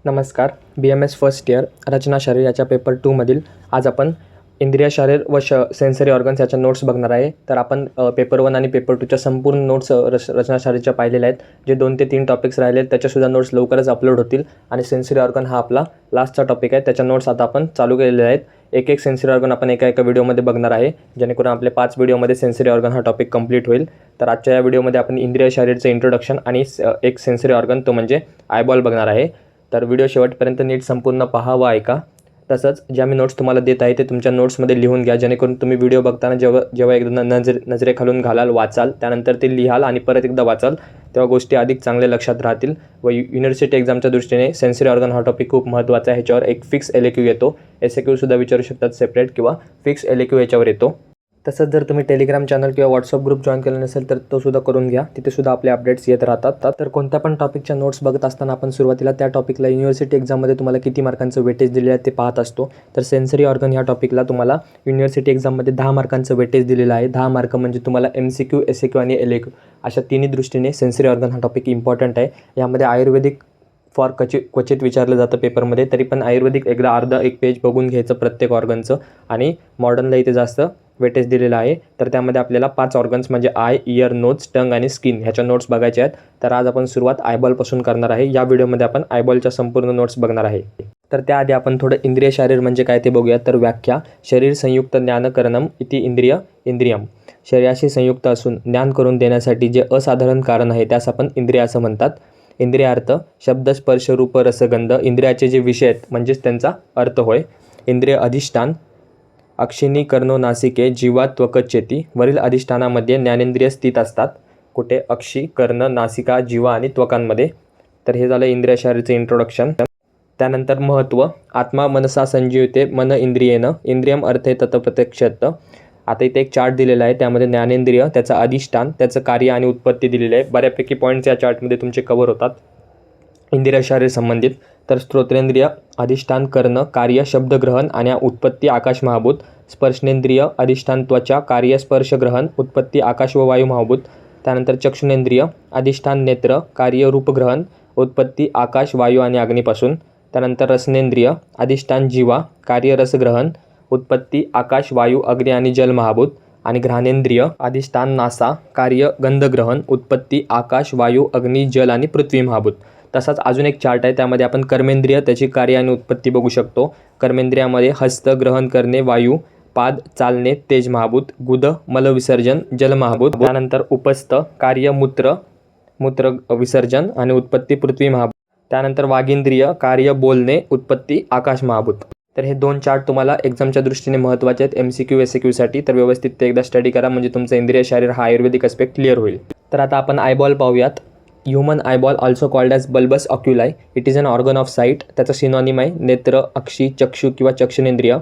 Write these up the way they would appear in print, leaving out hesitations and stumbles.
नमस्कार. BMS first year रचना शरीर याच्या पेपर 2मधील आज आपण इंद्रिय शरीर व सेन्सरी ऑर्गन्स याच्या नोट्स बघणार आहे. तर आपण पेपर 1 आणि पेपर 2च्या संपूर्ण नोट्स रचना शरीरच्या पाहिलेल्या आहेत. जे 2 ते 3 टॉपिक्स राहिले आहेत त्याच्यासुद्धा नोट्स लवकरच अपलोड होतील. आणि सेन्सरी ऑर्गन हा आपला लास्टचा टॉपिक आहे. त्याच्या नोट्स आता आपण चालू केलेले आहेत. एक सेन्सरी ऑर्गन आपण एका व्हिडिओमध्ये बघणार आहे, जेणेकरून आपले 5 व्हिडिओमध्ये सेन्सरी ऑर्गन हा टॉपिक कंप्लीट होईल. तर आजच्या या व्हिडिओमध्ये आपण इंद्रिय शरीरचं इंट्रोडक्शन आणि एक सेन्सरी ऑर्गन तो म्हणजे आयबॉल बघणार आहे. तर व्हिडिओ शेवटपर्यंत नीट संपूर्ण पहा व ऐका. तसंच ज्या मी नोट्स तुम्हाला देत आहे ते तुमच्या नोट्समध्ये लिहून घ्या, जेणेकरून तुम्ही व्हिडिओ बघताना जेव्हा एकदा नजरेखालून घालाल, वाचाल, त्यानंतर ते लिहाल आणि परत एकदा वाचाल, तेव्हा गोष्टी अधिक चांगल्या लक्षात राहतील. व युनिव्हर्सिटी एक्झामच्या दृष्टीने सेन्सरी ऑर्गन हा टॉपिक खूप महत्त्वाचा आहे. ह्याच्यावर एक फिक्स LAQ येतो. SAQ विचारू शकतात सेपरेट, किंवा फिक्स LAQ याच्यावर येतो. तसंच जर तुम्ही टेलिग्राम चॅनल किंवा व्हॉट्सअप ग्रुप जॉईन केला नसेल तर तो सुद्धा करून घ्या. तिथे सुद्धा आपले अपडेट्स येत राहतात. तर कोणत्या पण टॉपिकच्या नोट्स बघत असताना आपण सुरुवातीला त्या टॉपिकला युनिव्हर्सिटी एक्झाममध्ये तुम्हाला किती मार्कांचं वेटेज दिलेलं आहे ते पाहत असतो. तर सेन्सरी ऑर्गन ह्या टॉपिकला तुम्हाला युनिव्हर्सिटी एक्झाममध्ये 10 मार्कांचं वेटेज दिलेलं आहे. 10 मार्क म्हणजे तुम्हाला MCQ, SAQ आणि LAQ अशा तिन्ही दृष्टीने सेन्सरी ऑर्गन हा टॉपिक इम्पॉर्टंट आहे. यामध्ये आयुर्वेदिक क्वचित विचारलं जातं पेपरमध्ये, तरी पण आयुर्वेदिक एकदा अर्धा एक पेज बघून घ्यायचं प्रत्येक ऑर्गनचं. आणि मॉडर्नला इथे जास्त वेटेज दिलेलं आहे. तर त्यामध्ये आपल्याला 5 ऑर्गन्स म्हणजे आय, इयर, नोज, टंग आणि स्किन ह्याच्या नोट्स बघायच्या आहेत. तर आज आपण सुरुवात आयबॉलपासून करणार आहे. या व्हिडिओमध्ये आपण आयबॉलच्या संपूर्ण नोट्स बघणार आहे. तर त्याआधी आपण थोडं इंद्रिय शरीर म्हणजे काय ते बघूया. तर व्याख्या: शरीर संयुक्त ज्ञानकरणम इति इंद्रियम. शरीराशी संयुक्त असून ज्ञान करून देण्यासाठी जे असाधारण कारण आहे त्यास आपण इंद्रिय असं म्हणतात. इंद्रियार्थ: शब्द, स्पर्श, रूप, रसगंध. इंद्रियाचे जे विषय आहेत म्हणजेच त्यांचा अर्थ होय. इंद्रिय अधिष्ठान: अक्षिणी, कर्णो, नासिके, जिव्हा, त्वक, चेती. वरील अधिष्ठानामध्ये ज्ञानेंद्रिय स्थित असतात. कुठे? अक्षी, कर्ण, नासिका, जिव्हा आणि त्वकांमध्ये. तर हे झालं इंद्रिय शरीरचं इंट्रोडक्शन. त्यानंतर महत्त्व: आत्मा मनसा संजीवते मन इंद्रियेन इंद्रियम अर्थे तत्प्रत्यक्षत. आता इथे एक चार्ट दिलेला आहे, त्यामध्ये ज्ञानेंद्रिय, त्याचं अधिष्ठान, त्याचं कार्य आणि उत्पत्ती दिलेली आहे. बऱ्यापैकी पॉईंट्स या चार्टमध्ये तुमचे कव्हर होतात इंद्रिय शरीर संबंधित. तर स्तोत्रेंद्रिय, अधिष्ठान, कर्ण, कार्य, शब्दग्रहण आणि उत्पत्ती आकाश महाभूत. स्पर्शनेंद्रिय, अधिष्ठान, त्वचा, कार्य, स्पर्श, ग्रहण, उत्पत्ती आकाश व वायू महाभूत. त्यानंतर चक्षुनेंद्रिय, अधिष्ठान, नेत्र, कार्य, रूपग्रहण, उत्पत्ती आकाश, वायू आणि अग्नीपासून. त्यानंतर रसनेंद्रिय, अधिष्ठान, जीवा, कार्य, रसग्रहण, उत्पत्ती आकाश, वायू, अग्नी आणि जल महाभूत. आणि घ्राणेंद्रिय, अधिष्ठान, नासा, कार्य, गंधग्रहण, उत्पत्ती आकाश, वायू, अग्नी, जल आणि पृथ्वी महाभूत. तसाच अजून एक चार्ट आहे, त्यामध्ये आपण कर्मेंद्रिय, त्याची कार्य आणि उत्पत्ती बघू शकतो. कर्मेंद्रियामध्ये हस्त, ग्रहण करणे, वायू, पाद, चालणे, तेज महाभूत, गुद, मलविसर्जन, जल महाभूत. त्यानंतर उपस्थ, कार्य, मूत्र विसर्जन आणि उत्पत्ती पृथ्वी महाभूत. त्यानंतर वागींद्रिय, कार्य, बोलणे, उत्पत्ती आकाश महाभूत. तर हे 2 चार्ट तुम्हाला एक्झामच्या दृष्टीने महत्त्वाचे आहेत MCQ, SAQसाठी. तर व्यवस्थित ते एकदा स्टडी करा, म्हणजे तुमचं इंद्रिय शरीर हा आयुर्वेदिक एस्पेक्ट क्लिअर होईल. तर आता आपण आयबॉल पाहूयात. Human eyeball also called as bulbus oculi. It is an organ of sight. त्याचं सिनॉनिम आहे नेत्र, अक्षी, चक्षु किंवा चक्षुनेंद्रिय.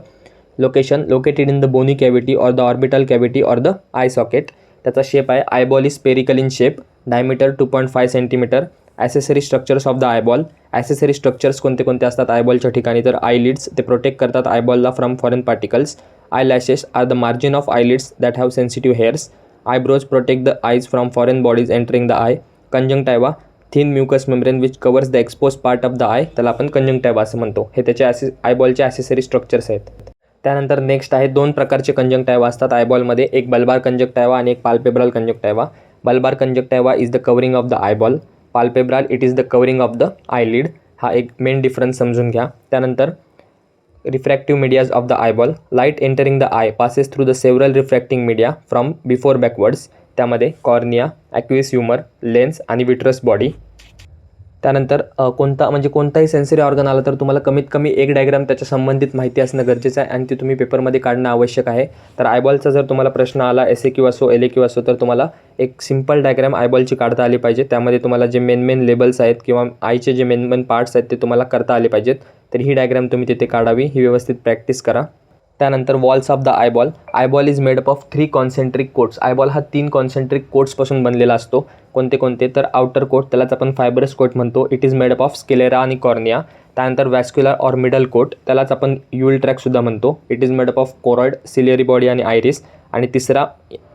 Location: located in the bony cavity or the orbital cavity or the eye socket. त्याचा शेप आहे eyeball is spherical in shape. Diameter 2.5 centimetre. Accessory structures of the eyeball. Accessory structures कोणते कोणते असतात आयबॉलच्या ठिकाणी? तर आयलिड्स, ते प्रोटेक्ट करतात आयबॉलला from foreign particles. Eyelashes are the margin of eyelids that have sensitive hairs. Eyebrows protect the eyes from foreign bodies entering the eye. Conjunctiva: thin mucous membrane which covers the expose part of the eye. त्याला आपण कंजंक्टायवा असं म्हणतो. हे त्याचे आयबॉलचे accessory structures आहेत. त्यानंतर next आहे, 2 प्रकारचे कंजंक्टायवा असतात आयबॉलमध्ये, एक बल्बार कंजंक्टायवा आणि एक palpebral conjunctiva. Bulbar conjunctiva is the covering of the eyeball. Palpebral it is the covering of the eyelid. हा एक मेन डिफरन्स समजून घ्या. त्यानंतर refractive medias of the eyeball. Light entering the eye passes through the several refracting media from before backwards. त्यामध्ये cornea, aqueous humour, lens आणि vitreous body. त्यानंतर कोणताही sensory organ आला तर तुम्हाला कमीत कमी एक डायग्राम त्याच्या संबंधित माहिती असणं गरजेचं आहे, आणि ती तुम्ही पेपरमध्ये काढणं आवश्यक आहे. तर आयबॉलचा जर तुम्हाला प्रश्न आला, SAQ असो, LAQ असो, तर तुम्हाला एक सिंपल डायग्राम आयबॉलची काढता आली पाहिजे. त्यामध्ये तुम्हाला जे मेन लेबल्स आहेत किंवा आयचे जे मेन पार्ट्स आहेत ते तुम्हाला करता आले पाहिजेत. तर ही डायग्राम तुम्ही तिथे काढावी, ही व्यवस्थित प्रॅक्टिस करा. त्यानंतर walls of the eyeball. Eyeball is made up of 3 concentric quotes. Eyeball हा 3 कॉन्सेंट्रिक कोट्सपासून बनलेला असतो. कोणते कोणते, तर आउटर कोट त्यालाच आपण फायबरस कोट म्हणतो, it is made up of sclera आणि कॉर्निया. त्यानंतर व्हॅस्क्युलर ऑर मिडल कोट त्यालाच आपण युल ट्रॅकसुद्धा म्हणतो, it is made up of choroid, ciliary body आणि आयरिस. आणि तिसरा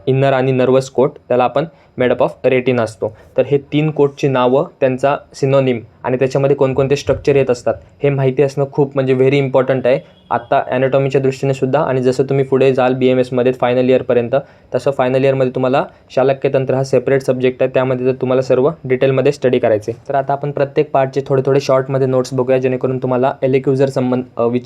इनर आणि नर्वस कोट त्याला आपण मेडअप ऑफ रेटिना असतो. तर हे 3 कोटची नावं, त्यांचा सिनोनिम आणि त्याच्यामध्ये कोणकोणते स्ट्रक्चर येत असतात हे माहिती असणं खूप म्हणजे व्हेरी इम्पॉर्टंट आहे आत्ता ॲनाटॉमीच्या दृष्टीने सुद्धा. आणि जसं तुम्ही पुढे जाल BMSमध्ये फायनल इयरपर्यंत, तसं फायनल इयरमध्ये तुम्हाला शालक्यतंत्र हा सेपरेट सब्जेक्ट आहे, त्यामध्ये तर तुम्हाला सर्व डिटेलमध्ये स्टडी करायचे. तर आता आपण प्रत्येक पार्टचे थोडे थोडे शॉर्टमध्ये नोट्स बघूया, जेणेकरून तुम्हाला LAQ जर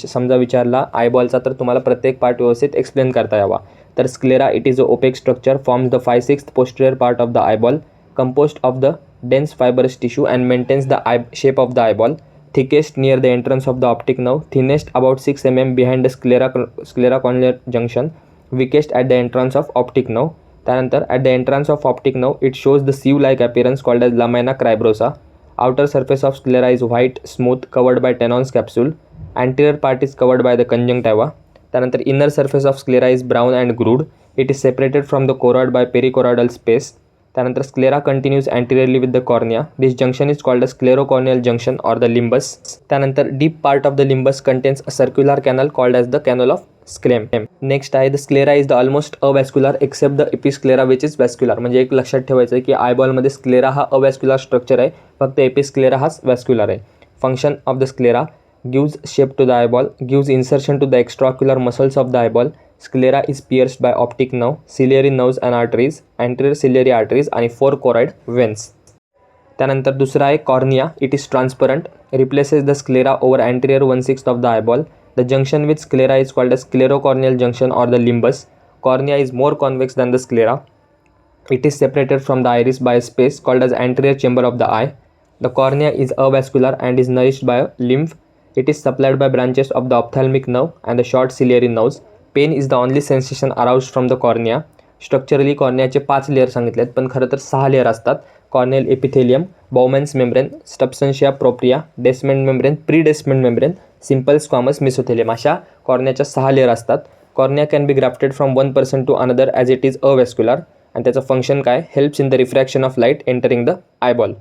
समजा विचारला आयबॉलचा, तर तुम्हाला प्रत्येक पार्ट व्यवस्थित एक्सप्लेन करता यावा. तर sclera, it is a opaque structure, forms the 5/6 posterior part of the eyeball, composed of the dense fibrous tissue and maintains the shape of the eyeball. Thickest near the entrance of the optic nerve, thinnest about 6 mm behind the sclera corneal junction, weakest at the entrance of optic nerve. त्यानंतर at the entrance of optic nerve, it shows the sieve-like appearance called as lamina cribrosa. Outer surface of sclera is white, smooth, covered by Tenon's capsule. Anterior part is covered by the conjunctiva. त्यानंतर inner surface of sclera is brown and grooved. It is separated from the choroid by perichoroidal space. त्यानंतर sclera continues anteriorly with the cornea. This junction is called a sclerocorneal junction or the limbus. त्यानंतर deep part of the limbus contains a circular canal called as the canal of Schlem. Next आहे the sclera is the almost avascular except the episclera which is vascular. म्हणजे एक लक्षात ठेवायचं आहे की आयबॉलमध्ये sclera हा अवॅस्क्युलर structure आहे, फक्त एपिस्क्लेरा हाच व्हॅस्क्युलर आहे. Function of the sclera, gives shape to the eyeball, gives insertion to the extraocular muscles of the eyeball. Sclera is pierced by optic nerve, ciliary nerves and arteries, anterior ciliary arteries आणि 4 choroid veins. त्यानंतर दुसरा आहे cornea, it is transparent, replaces the sclera over anterior 1/6 of the eyeball. The junction with sclera is called as sclerocorneal junction or the limbus. Cornea is more convex than the sclera. It is separated from the iris by a space called as anterior chamber of the eye. The cornea is avascular and is nourished by a lymph. It is supplied by branches of the ophthalmic nerve and the short ciliary nerves. Pain is the only sensation aroused from the cornea. Structurally कॉर्नियाचे 5 layer सांगितलेत, पण खरं तर 6 layer असतात. Corneal epithelium, Bowman's membrane, substantia propria, Descemet membrane, pre Descemet membrane, simple squamous mesothelium, अशा कॉर्नियाच्या 6 layer असतात. Cornea can be grafted from one person to another as it is avascular. आणि त्याचं फंक्शन काय, helps in the refraction of light entering the eyeball.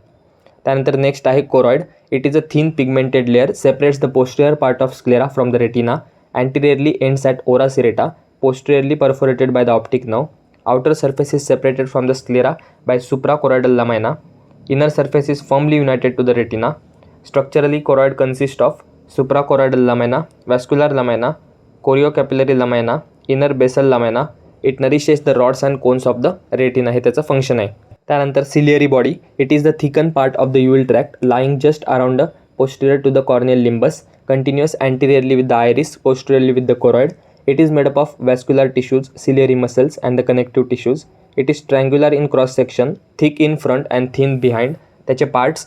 त्यानंतर next आहे choroid, it is a thin pigmented layer, separates the पोस्टियर part of sclera from the retina, anteriorly ends at ora serrata, posteriorly perforated by the optic nerve. Outer surface is separated from the sclera by suprachoroidal lamina. Inner surface is firmly united to the retina. Structurally, choroid consists of suprachoroidal lamina, vascular lamina, choriocapillary lamina, inner basal lamina. It nourishes the rods and cones of the retina. हे त्याचं function आहे. त्यानंतर ciliary body, it is the thickened part of the uvule tract lying just around the posterior to the corneal limbus, continuous anteriorly with the iris, posteriorly with the choroid. It is made up of vascular tissues, ciliary muscles and the connective tissues. It is triangular in cross section, thick in front and thin behind. त्याचे parts,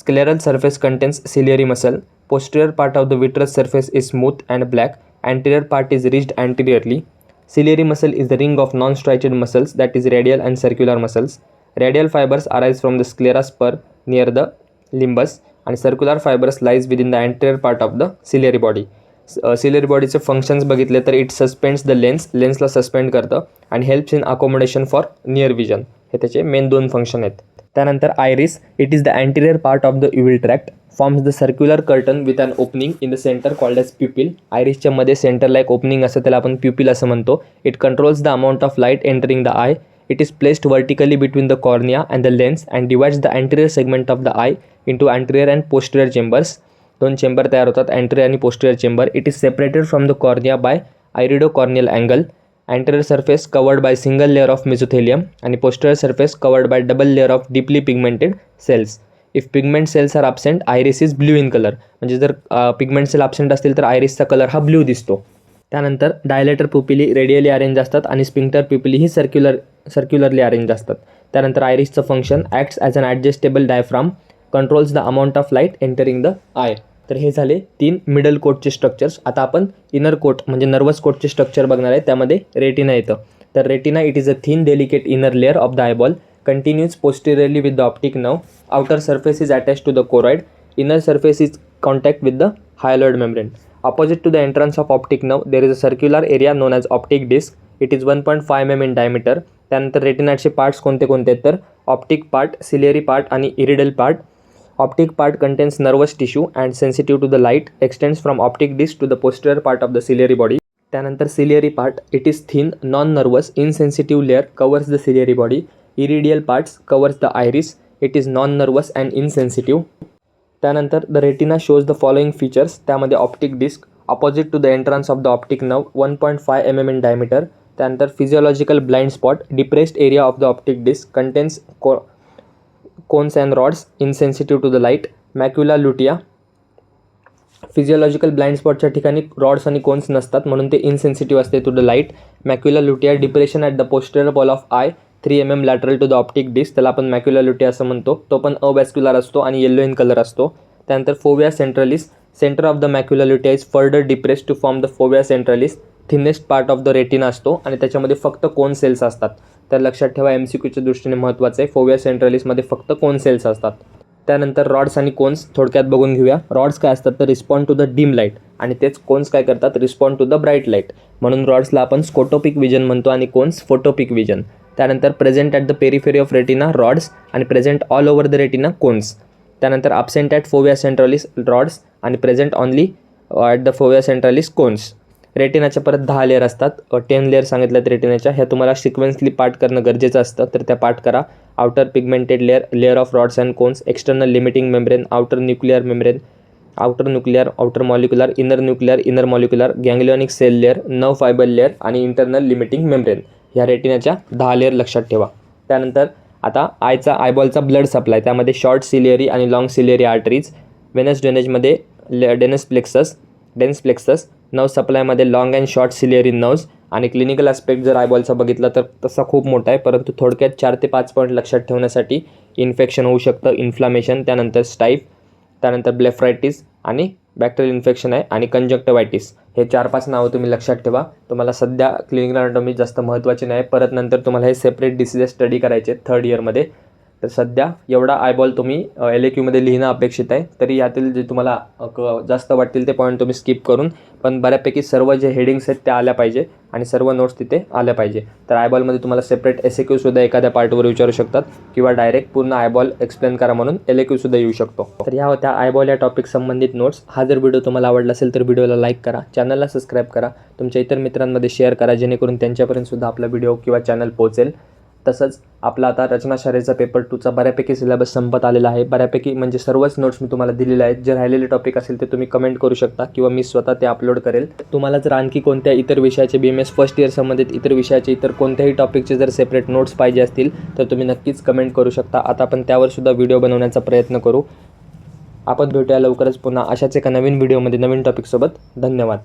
scleral surface contains ciliary muscle, posterior part of the vitreous surface is smooth and black, anterior part is ridged anteriorly. Ciliary muscle is the ring of non-striated muscles that is radial and circular muscles. Radial fibers arise from the sclera spur near the limbus आणि circular fibres lies within the anterior part of the ciliary body. Ciliary बॉडीचे functions बघितले तर it suspends the लेन्सला suspend करतं आणि helps in accommodation for near vision. हे त्याचे main 2 function आहेत. त्यानंतर iris, it is the anterior part of the uveal tract, forms the circular curtain with an opening in the centre called as pupil. आयरिसच्या मध्ये सेंटरला एक opening असं, त्याला आपण प्युपिल असं म्हणतो. It controls the amount of light entering the I. It is placed vertically between the cornea and the lens and divides the anterior segment of the eye into anterior and posterior chambers. 2 chamber तयार होतात, anterior आणि posterior chamber. It is separated from the cornea by iridocorneal angle. Anterior surface covered by single layer of mesothelium and posterior surface covered by double layer of deeply pigmented cells. If pigment cells are absent, iris is blue in color. म्हणजे जर pigment cell absent असतील तर irisचा colour हा blue दिसतो. त्यानंतर dilator पुपिली radially arrange असतात आणि sphincter पुपिली ही सर्क्युलरली arrange असतात. त्यानंतर आयरिसचं function acts as an adjustable diaphragm, controls the amount of light entering the eye. तर हे झाले 3 मिडल कोटचे स्ट्रक्चर्स. आता आपण इनर कोट म्हणजे नर्वस कोटचे स्ट्रक्चर बघणार आहे. त्यामध्ये रेटिना येतं. तर retina, it is a thin delicate inner layer of the eyeball, continues posteriorly with the optic nerve. Outer surface is attached to the choroid. Inner surface is contact with the hyaloid membrane. Opposite to the entrance of optic nerve, there is a circular area known as optic disc. It is 1.5 mm in diameter. त्यानंतर रेटिनाचे parts कोणते कोणते आहेत तर optic part, ciliary part आणि iridal part. Optic part contains nervous tissue and sensitive to the light, extends from optic disc to the posterior part of the ciliary body. त्यानंतर ciliary part, it is thin, non nervous, insensitive layer covers the ciliary body. Iridial parts covers the iris, it is non nervous and insensitive. त्यानंतर the retina shows the following features. त्यामध्ये optic disc opposite to the entrance of the optic nerve 1.5 mm in diameter. त्यानंतर physiological blind spot, depressed area of the optic disc, contains cones and rods, insensitive to the light. Macula lutea, physiological blind स्पॉटच्या ठिकाणी rods आणि cones नसतात म्हणून ते insensitive असते to the light. Macula lutea, depression at the posterior wall of eye 3 mm lateral to the optic disc, त्याला आपण macula लुटिया असं म्हणतो. तो पण अवॅस्क्युलर असतो आणि येलो इन कलर असतो. त्यानंतर fovea centralis, centre of the macula lutea is further depressed to form the fovea centralis. Thinnest part of the retina असतो आणि त्याच्यामध्ये फक्त कोन सेल्स असतात. तर लक्षात ठेवा, MCQच्या दृष्टीने महत्त्वाचं आहे, फोविया सेंट्रलिसमध्ये फक्त कोन सेल्स असतात. त्यानंतर रॉड्स आणि कोन्स थोडक्यात बघून घेऊया. रॉड्स काय असतात तर respond to the dim light आणि तेच कोन्स काय करतात, respond to the bright light. म्हणून रॉड्सला आपण स्कोटोपिक विजन म्हणतो आणि कोन्स फोटोपिक विजन. त्यानंतर present at the periphery of retina rods आणि present all over the retina cones. त्यानंतर absent at fovea centralis rods आणि present only at the fovea centralis cones. रेटिनाच्या परत 10 लेअर असतात, 10 layer सांगितल्यात रेटिनाच्या. ह्या तुम्हाला सिक्वेन्सली पार्ट करणं गरजेचं असतं, तर त्या पार्ट करा. Outer pigmented layer, layer of rods and cones, external limiting membrane, outer nuclear membrane, outer nuclear, outer molecular, inner nuclear, inner molecular, ganglionic cell layer, nerve fibre layer आणि internal limiting membrane. ह्या रेटिनाच्या 10 layer लक्षात ठेवा. त्यानंतर आता आयबॉलचा blood supply, त्यामध्ये short ciliary आणि लॉंग सिलियरी आर्टरीज. वेनस ड्रेनेजमध्ये डेन्स प्लेक्सस. नर्व सप्लायमध्ये long and short ciliary nerves. आणि क्लिनिकल ॲस्पेक्ट जर आयबॉलचा बघितला तर तसा खूप मोठा आहे, परंतु थोडक्यात 4 ते 5 पॉईंट लक्षात ठेवण्यासाठी इन्फेक्शन होऊ शकतं, इन्फ्लामेशन, त्यानंतर स्टाईफ, त्यानंतर ब्लेफ्रायटिस आणि बॅक्टेरियल इन्फेक्शन आहे आणि कंजक्टिव्हायटिस. हे 4-5 नावं तुम्ही लक्षात ठेवा. तुम्हाला सध्या क्लिनिकल अनाटॉमी जास्त महत्त्वाची नाही, परत नंतर तुम्हाला हे सेपरेट डिसीजेस स्टडी करायचे 3rd इयरमध्ये. तर सध्या एवढा आयबॉल तुम्ही LAQमध्ये लिहिणं अपेक्षित आहे. तरी यातील जे तुम्हाला जास्त वाटतील ते पॉईंट तुम्ही स्किप करून, पण बऱ्यापैकी सर्व जे हेडिंग्स आहेत त्या आल्या पाहिजे आणि सर्व नोट्स तिथे आल्या पाहिजे. तर आयबॉलमध्ये तुम्हाला सेपरेट SAQसुद्धा एखाद्या पार्टवर विचारू शकतात किंवा डायरेक्ट पूर्ण आयबॉल एक्सप्लेन करा म्हणून LAQसुद्धा येऊ शकतो. तर ह्या होत्या आयबॉल या टॉपिक संबंधित नोट्स. हा जर व्हिडिओ तुम्हाला आवडला असेल तर व्हिडिओला लाईक करा, चॅनलला सबस्क्राईब करा, तुमच्या इतर मित्रांमध्ये शेअर करा, जेणेकरून त्यांच्यापर्यंतसुद्धा आपला व्हिडिओ किंवा चॅनल पोहोचेल. तसंच आपला आता रचना शास्त्राचा पेपर 2चा बऱ्यापैकी सिलेबस संपत आलेला आहे. बऱ्यापैकी म्हणजे सर्वच नोट्स मी तुम्हाला दिलेले आहेत. जे राहिलेले टॉपिक असेल ते तुम्ही कमेंट करू शकता किंवा मी स्वतः ते अपलोड करेल. तुम्हाला जर आणखी कोणत्या इतर विषयाचे BMS फर्स्ट इयर संबंधित इतर विषयाचे इतर कोणत्याही टॉपिकचे जर सेपरेट नोट्स पाहिजे असतील तर तुम्ही नक्कीच कमेंट करू शकता. आता आपण त्यावरसुद्धा व्हिडिओ बनवण्याचा प्रयत्न करू. आपण भेटूया लवकरच पुन्हा अशाच एका नवीन व्हिडिओमध्ये नवीन टॉपिकसोबत. धन्यवाद.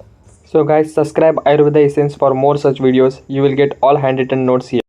So guys, subscribe Ayurveda Essence for more such videos. You will get all handwritten notes here.